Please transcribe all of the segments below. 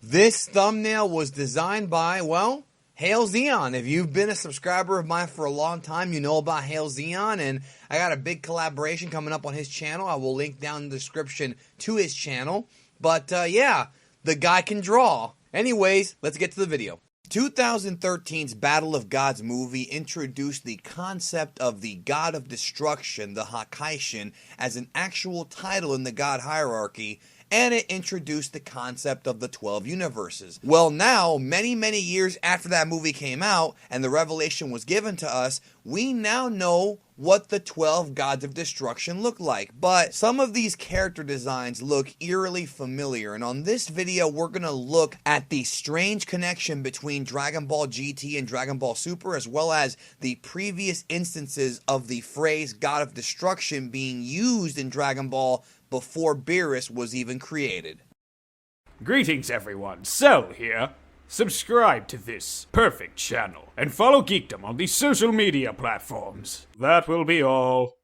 This thumbnail was designed by, well, Hail Zeon. If you've been a subscriber of mine for a long time, you know about Hail Zeon, and I got a big collaboration coming up on his channel. I will link down in the description to his channel. But yeah, the guy can draw. Anyways, let's get to the video. 2013's Battle of Gods movie introduced the concept of the God of Destruction, the Hakaishin, as an actual title in the God hierarchy, and it introduced the concept of the 12 universes. Well, now, many years after that movie came out and the revelation was given to us, we now know what the 12 gods of destruction look like. But some of these character designs look eerily familiar, and on this video we're going to look at the strange connection between Dragon Ball GT and Dragon Ball Super, as well as the previous instances of the phrase God of Destruction being used in Dragon Ball before Beerus was even created. Greetings everyone, Cell here. Subscribe to this perfect channel and follow Geekdom on the social media platforms. That will be all.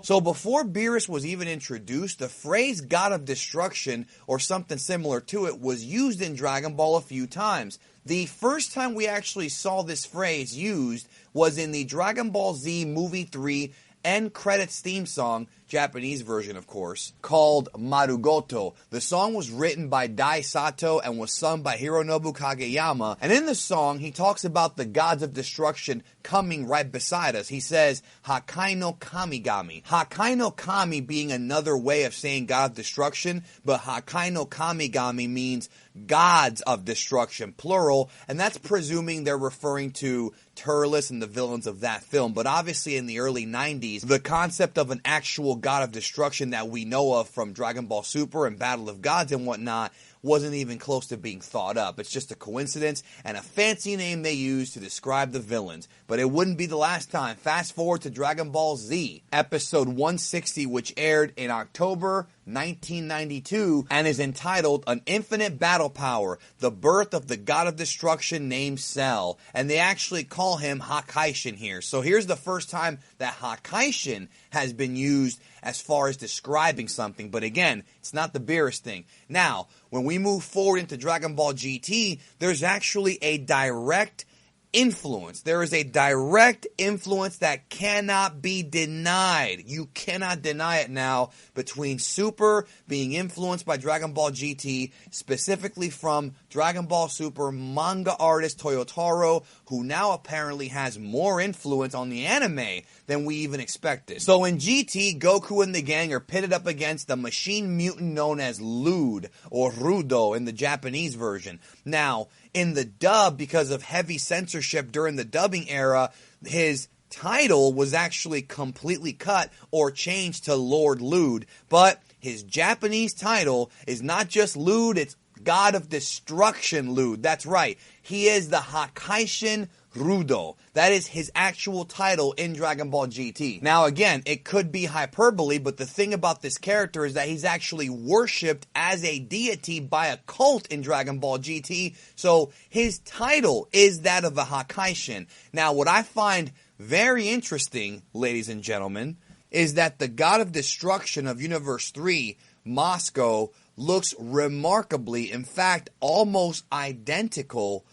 So before Beerus was even introduced, the phrase God of Destruction, or something similar to it, was used in Dragon Ball a few times. The first time we actually saw this phrase used was in the Dragon Ball Z Movie 3 end credits theme song, Japanese version of course, called Marugoto. The song was written by Dai Sato and was sung by Hironobu Kageyama, and in the song he talks about the gods of destruction coming right beside us. He says, Hakai no Kamigami. Hakai no Kami being another way of saying God of destruction, but Hakai no Kamigami means gods of destruction, plural, and that's presuming they're referring to Turles and the villains of that film. But obviously in the early 90s, the concept of an actual God of destruction that we know of from Dragon Ball Super and Battle of Gods and whatnot wasn't even close to being thought up. It's just a coincidence and a fancy name they use to describe the villains. But it wouldn't be the last time. Fast forward to Dragon Ball Z, episode 160, which aired in October 1992 and is entitled An Infinite Battle Power, the birth of the God of Destruction named Cell. And they actually call him Hakaishin here. So here's the first time that Hakaishin has been used as far as describing something. But again, it's not the Beerus thing. Now, when we move forward into Dragon Ball GT, there's actually a direct influence. There is a direct influence that cannot be denied. You cannot deny it now, between Super being influenced by Dragon Ball GT, specifically from Dragon Ball Super manga artist Toyotaro, who now apparently has more influence on the anime than we even expected. So in GT, Goku and the gang are pitted up against the machine mutant known as Lude, or Rudo in the Japanese version. Now, in the dub, because of heavy censorship during the dubbing era, his title was actually completely cut or changed to Lord Lude. But his Japanese title is not just Lude, it's God of Destruction Lude. That's right. He is the Hakaishin Rudo. That is his actual title in Dragon Ball GT. Now again, it could be hyperbole, but the thing about this character is that he's actually worshipped as a deity by a cult in Dragon Ball GT, so his title is that of a Hakaishin. Now what I find very interesting, ladies and gentlemen, is that the God of Destruction of Universe 3, Mosco, looks remarkably, in fact almost identical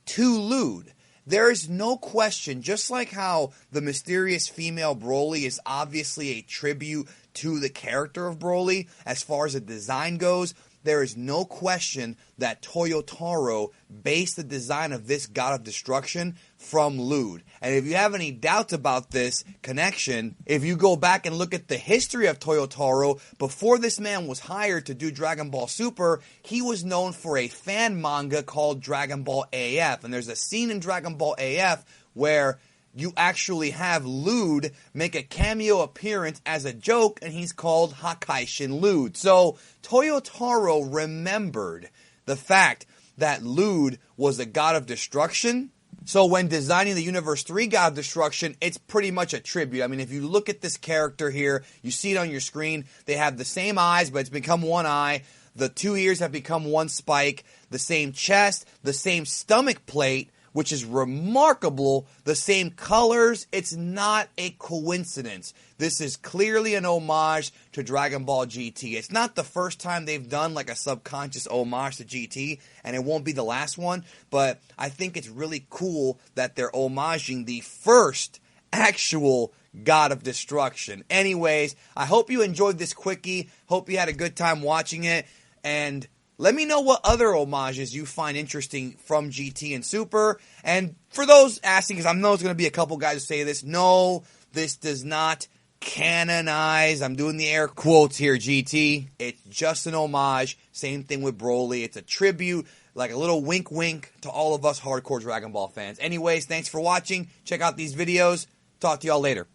to Lude. There is no question, just like how the mysterious female Broly is obviously a tribute to the character of Broly as far as the design goes, there is no question that Toyotaro based the design of this God of Destruction from Lude. And if you have any doubts about this connection, if you go back and look at the history of Toyotaro, before this man was hired to do Dragon Ball Super, he was known for a fan manga called Dragon Ball AF. And there's a scene in Dragon Ball AF where you actually have Lude make a cameo appearance as a joke, and he's called Hakaishin Lude. So Toyotaro remembered the fact that Lude was a God of Destruction. So when designing the Universe 3 God of Destruction, it's pretty much a tribute. I mean, if you look at this character here, you see it on your screen, they have the same eyes, but it's become one eye. The two ears have become one spike, the same chest, the same stomach plate, which is remarkable. The same colors. It's not a coincidence. This is clearly an homage to Dragon Ball GT. It's not the first time they've done like a subconscious homage to GT, and it won't be the last one, but I think it's really cool that they're homaging the first actual God of Destruction. Anyways, I hope you enjoyed this quickie. Hope you had a good time watching it, and let me know what other homages you find interesting from GT and Super. And for those asking, because I know there's going to be a couple guys who say this, no, this does not canonize, I'm doing the air quotes here, GT. It's just an homage. Same thing with Broly. It's a tribute, like a little wink wink to all of us hardcore Dragon Ball fans. Anyways, thanks for watching. Check out these videos. Talk to y'all later.